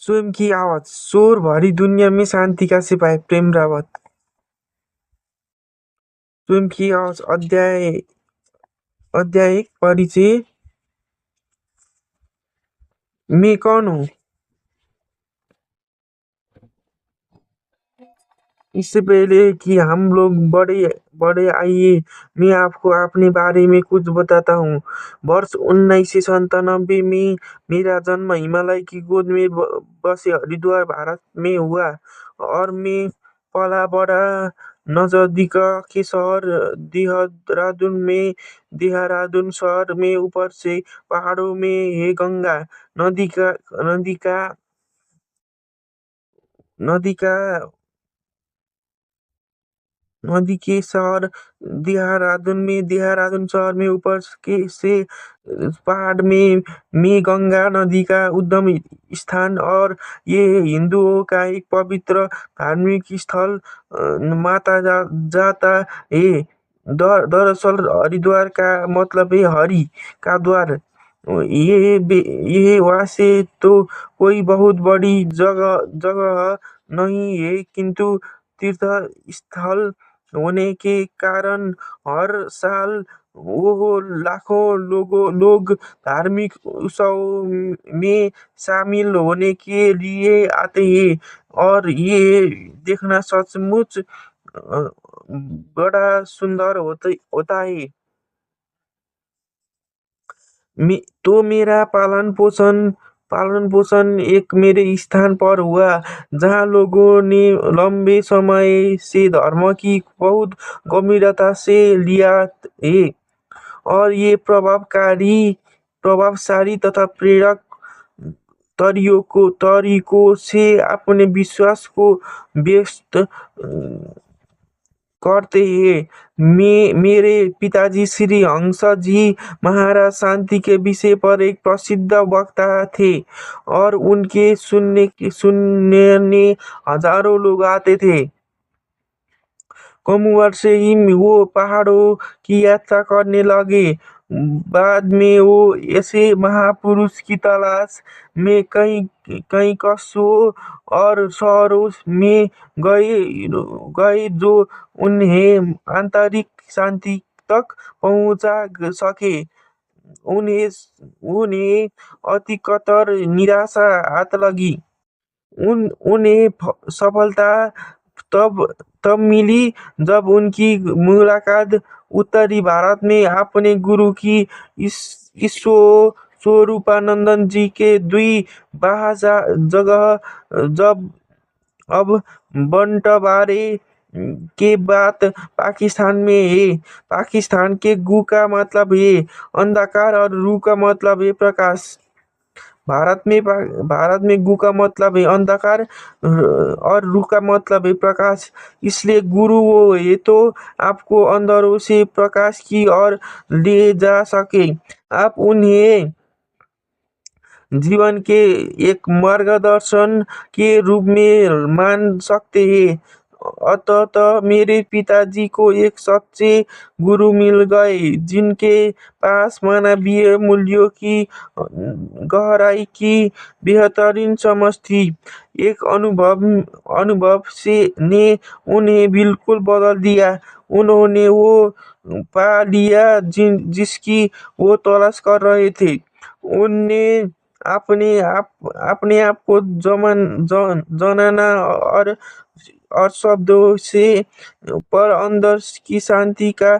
स्वयं की आवाज, शोर भरी दुनिया में शांति का सिपाही प्रेम रावत। स्वयं की आवाज अध्याय परिचय। मैं कौन हूँ? इससे पहले कि हम लोग बड़े बड़े आइए, मैं आपको अपने बारे में कुछ बताता हूँ। वर्ष 1997 में मेरा जन्म हिमालय की गोद में बसे हरिद्वार, भारत में हुआ और मैं पला बड़ा नजदीक के शहर देहरादून शहर में। ऊपर से पहाड़ों में है गंगा नदी का नदी का नदी के शहर देहरादून शहर में। ऊपर के से पहाड़ में गंगा नदी का उद्गम स्थान और ये हिंदुओं का एक पवित्र धार्मिक स्थल माता जाता है। दरअसल हरिद्वार का मतलब है हरि का द्वार। ये वैसे तो कोई बहुत बड़ी जगह नहीं है, किंतु तीर्थ स्थल होने के कारण हर साल वो लाखों लोग धार्मिक उत्सव में शामिल होने के लिए आते हैं और ये देखना सचमुच बड़ा सुंदर होता है। तो मेरा पालन पोषण एक मेरे स्थान पर हुआ जहाँ लोगों ने लंबे समय से धर्म की बहुत गंभीरता से लिया है और ये प्रभावशाली तथा प्रेरक तरीकों से अपने विश्वास को व्यक्त करते हैं। मेरे पिताजी श्री हंस जी महाराज शांति के विषय पर एक प्रसिद्ध वक्ता थे और उनके सुनने हजारों लोग आते थे। कम उम्र से ही वो पहाड़ों की यात्रा करने लगे। बाद में वो ऐसे महापुरुष की तलाश में कई कई कस्बों और शहरों में गए जो उन्हें आंतरिक शांति तक पहुंचा सके। उन्हें उन्हें अति कतर निराशा हाथ लगी। उन्हें सफलता तब तब मिली जब उनकी मुलाकात उत्तरी भारत में अपने गुरु की स्वरूपानंद जी के द्वी बहाजा जगह जब अब बंटवारे के बाद पाकिस्तान में है। पाकिस्तान के गु का मतलब है अंधकार और रू का मतलब है प्रकाश। भारत में गु का मतलब है अंधकार और रू का मतलब है प्रकाश। इसलिए गुरु वो है तो आपको अंधेरों से प्रकाश की ओर ले जा सके। आप उन्हें जीवन के एक मार्गदर्शन के रूप में मान सकते हैं। अतः मेरे पिताजी को एक सच्चे गुरु मिल गए जिनके पास मानवीय मूल्यों की गहराई की बेहतरीन समझ थी। एक अनुभव से ने उन्हें बिल्कुल बदल दिया। उन्होंने वो पा लिया जिसकी वो तलाश कर रहे थे। उनने अपने आप को जनाना और शब्दों से पर अंदर की शांति का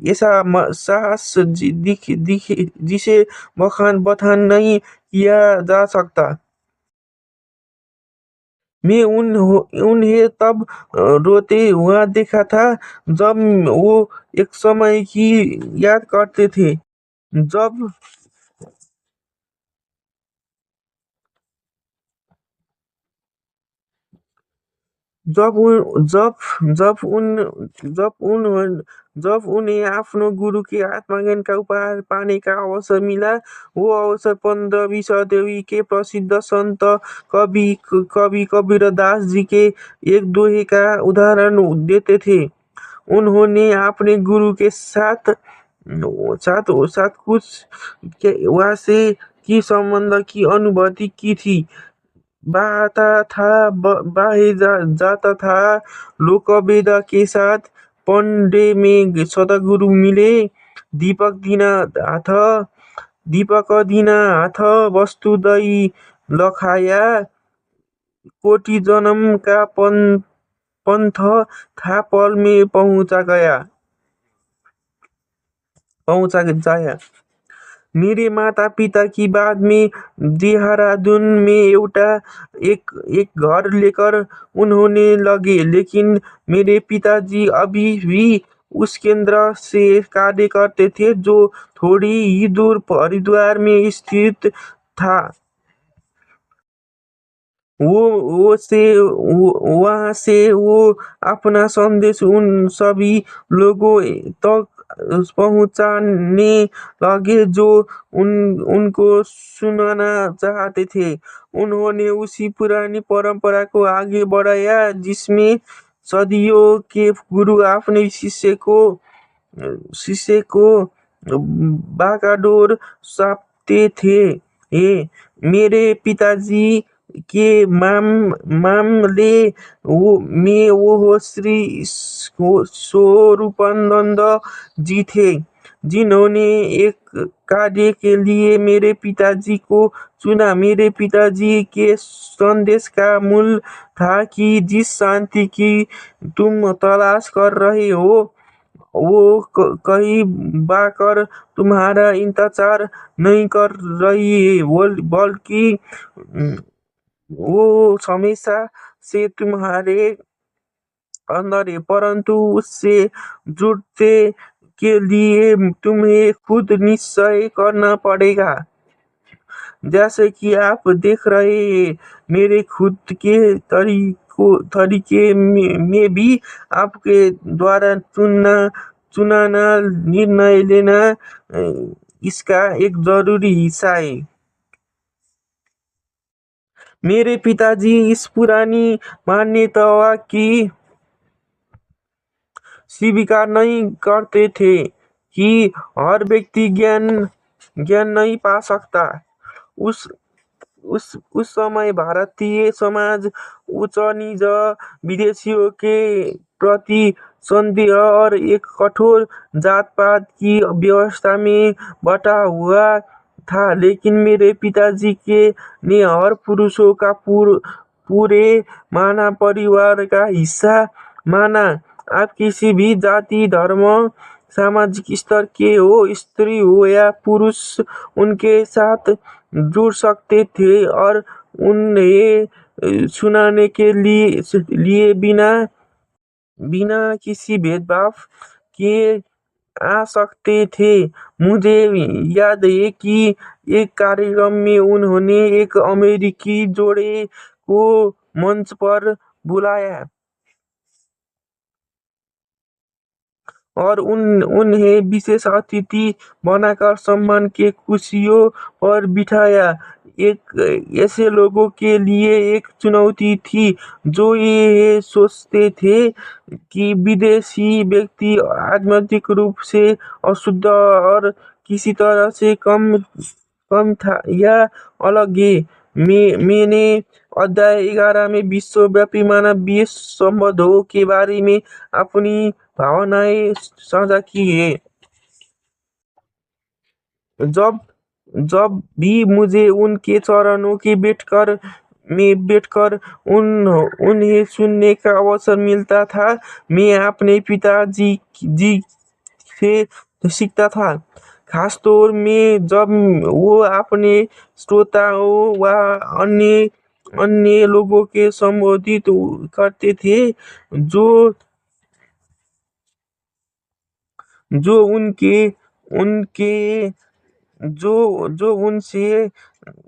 ऐसा साहस जिसे बखान नहीं किया जा सकता। मैं उन्हें तब रोते हुआ देखा था जब वो एक समय की याद करते थे जब जब उन जब जब उन जब उन जब उन्हें आफ्नो गुरु के आत्मज्ञान का उपहार पाने का अवसर मिला। वो अवसर 15वीं सदी के प्रसिद्ध संत कवि कबीरदास जी के एक दोहे का उदाहरण देते थे। उन्होंने अपने गुरु के साथ साथ साथ कुछ वैसे की संबंध की अनुभूति की थी। जाता था। लोकवेद के साथ पंडे में सतगुरु मिले। दीपक दीनानाथ दीपक दीनानाथ वस्तु दई लखाया। कोटि जन्म का पंथ था पल में पहुंचा जाया। मेरे माता-पिता की बाद में देहरादून में एक एक घर लेकर उन्होंने लगे, लेकिन मेरे पिताजी अभी भी उस केंद्र से कार्य करते थे जो थोड़ी ही दूर हरिद्वार में स्थित था। वहाँ से वो अपना संदेश उन सभी लोगों तक पहुँचाने लगे जो उनको सुनना चाहते थे। उन्होंने उसी पुरानी परंपरा को आगे बढ़ाया जिसमें सदियों के गुरु अपने शिष्य को बागडोर सौंपते थे। मेरे पिताजी के मामले में वो श्री स्वरूपानंद जी थे, जिन्होंने एक कार्य के लिए मेरे पिताजी को चुना। मेरे पिताजी के संदेश का मूल था कि जिस शांति की तुम तलाश कर रहे हो वो कहीं बाकर तुम्हारा इंतजार नहीं कर रही है, बल्कि वो हमेशा से तुम्हारे अंदर है। परंतु उससे जुड़ने के लिए तुम्हें खुद निश्चय करना पड़ेगा। जैसे कि आप देख रहे हैं, मेरे खुद के तरीके में भी आपके द्वारा चुनाना निर्णय लेना इसका एक जरूरी हिस्सा है। मेरे पिताजी इस पुरानी मान्यता की स्वीकार नहीं करते थे कि हर व्यक्ति ज्ञान नहीं पा सकता। उस उस समय भारतीय समाज उच्च-नीच, विदेशियों के प्रति संदेह और एक कठोर जात-पात की व्यवस्था में बटा हुआ था, लेकिन मेरे पिताजी ने हर पुरुषों का पूरे मानव परिवार का हिस्सा माना। आप किसी भी जाति, धर्म, सामाजिक स्तर के हो, स्त्री हो या पुरुष, उनके साथ जुड़ सकते थे और उन्हें सुनाने के लिए बिना बिना किसी भेदभाव के आ सकते थे। मुझे याद है कि एक कार्यक्रम में उन्होंने एक अमेरिकी जोड़े को मंच पर बुलाया और उन्हें विशेष अतिथि बनाकर सम्मान के कुर्सियों पर बिठाया। एक ऐसे लोगों के लिए एक चुनौती थी जो ये सोचते थे कि विदेशी व्यक्ति आध्यात्मिक रूप से अशुद्ध और किसी तरह से कम था या अलग है। मैंने अध्याय 11 में विश्वव्यापी मानवीय संबंधों के बारे में अपनी भावनाएं साझा की है। जब जब भी मुझे उनके चरणों में बैठकर उन्हें सुनने का अवसर मिलता था, मैं अपने पिताजी से सीखता था। खासतौर में जब वो अपने श्रोताओं व अन्य अन्य लोगों के संबोधित करते थे जो जो उनके उनके जो उनसे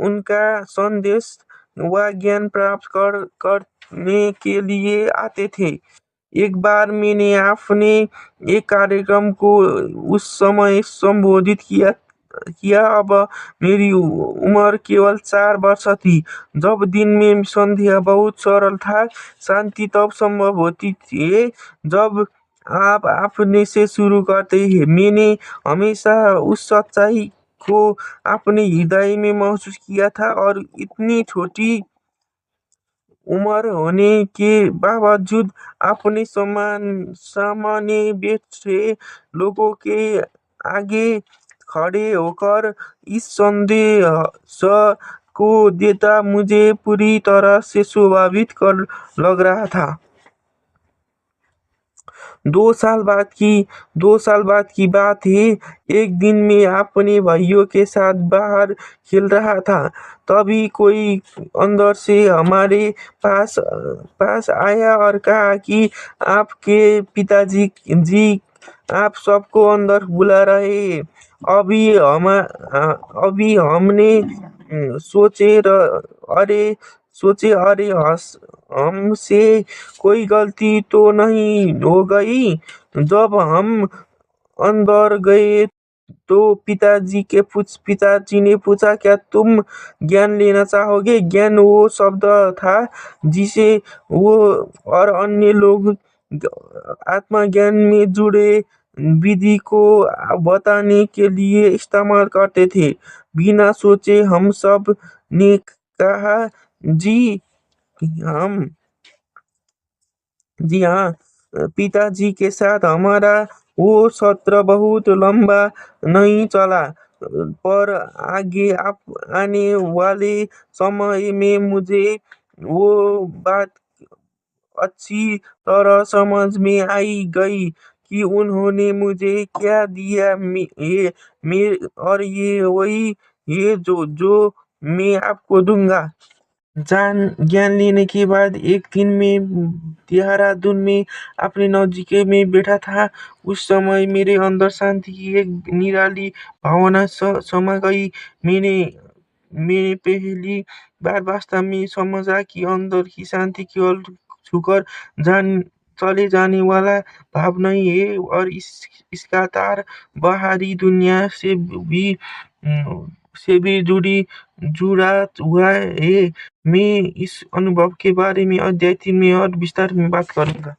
उनका संदेश व ज्ञान प्राप्त करने के लिए आते थे। एक बार मैंने अपने एक कार्यक्रम को उस समय संबोधित किया। अब मेरी उम्र केवल 4 वर्ष थी। जब दिन में संध्या बहुत सरल था, शांति तब संभव होती है जब आप अपने से शुरू करते हैं। मैंने हमेशा उस सच्चाई को अपने हृदय में महसूस किया था और इतनी छोटी उम्र होने के बावजूद अपने सामने बैठे लोगों के आगे खड़े होकर इस संदेश को देता मुझे पूरी तरह से स्वाभाविक कर लग रहा था। 2 साल बाद की बात है। एक दिन मैं अपने भाइयों के साथ बाहर खेल रहा था। तभी कोई अंदर से हमारे पास पास आया और कहा कि आपके पिताजी जी आप सबको अंदर बुला रहे हैं। अभी हमने अरे सोचे, हमसे कोई गलती तो नहीं हो गई। जब हम अंदर गए तो पिताजी ने पूछा, क्या तुम ज्ञान लेना चाहोगे? ज्ञान वो शब्द था जिसे वो और अन्य लोग आत्मज्ञान में जुड़े विधि को बताने के लिए इस्तेमाल करते थे। बिना सोचे हम सब ने कहा, जी हम जी हाँ। पिताजी के साथ हमारा वो सत्र बहुत लंबा नहीं चला, पर आगे आप आने वाले समय में मुझे वो बात अच्छी तरह समझ में आई गई कि उन्होंने मुझे क्या दिया। और ये वही है जो मैं आपको दूंगा। ज्ञान लेने के बाद एक दिन मैं देहरादून में अपने नौजिके में बैठा था। उस समय मेरे अंदर शांति की एक निराली भावना समा गई। मैंने मैंने पहली बार वास्तव में समझा कि अंदर की शांति केवल छूकर जान चले जाने वाला भाव नहीं है, और इसका तार बाहरी दुनिया से भी जुड़ा हुआ है। मैं इस अनुभव के बारे में अध्याय 3 में और विस्तार में बात करूंगा।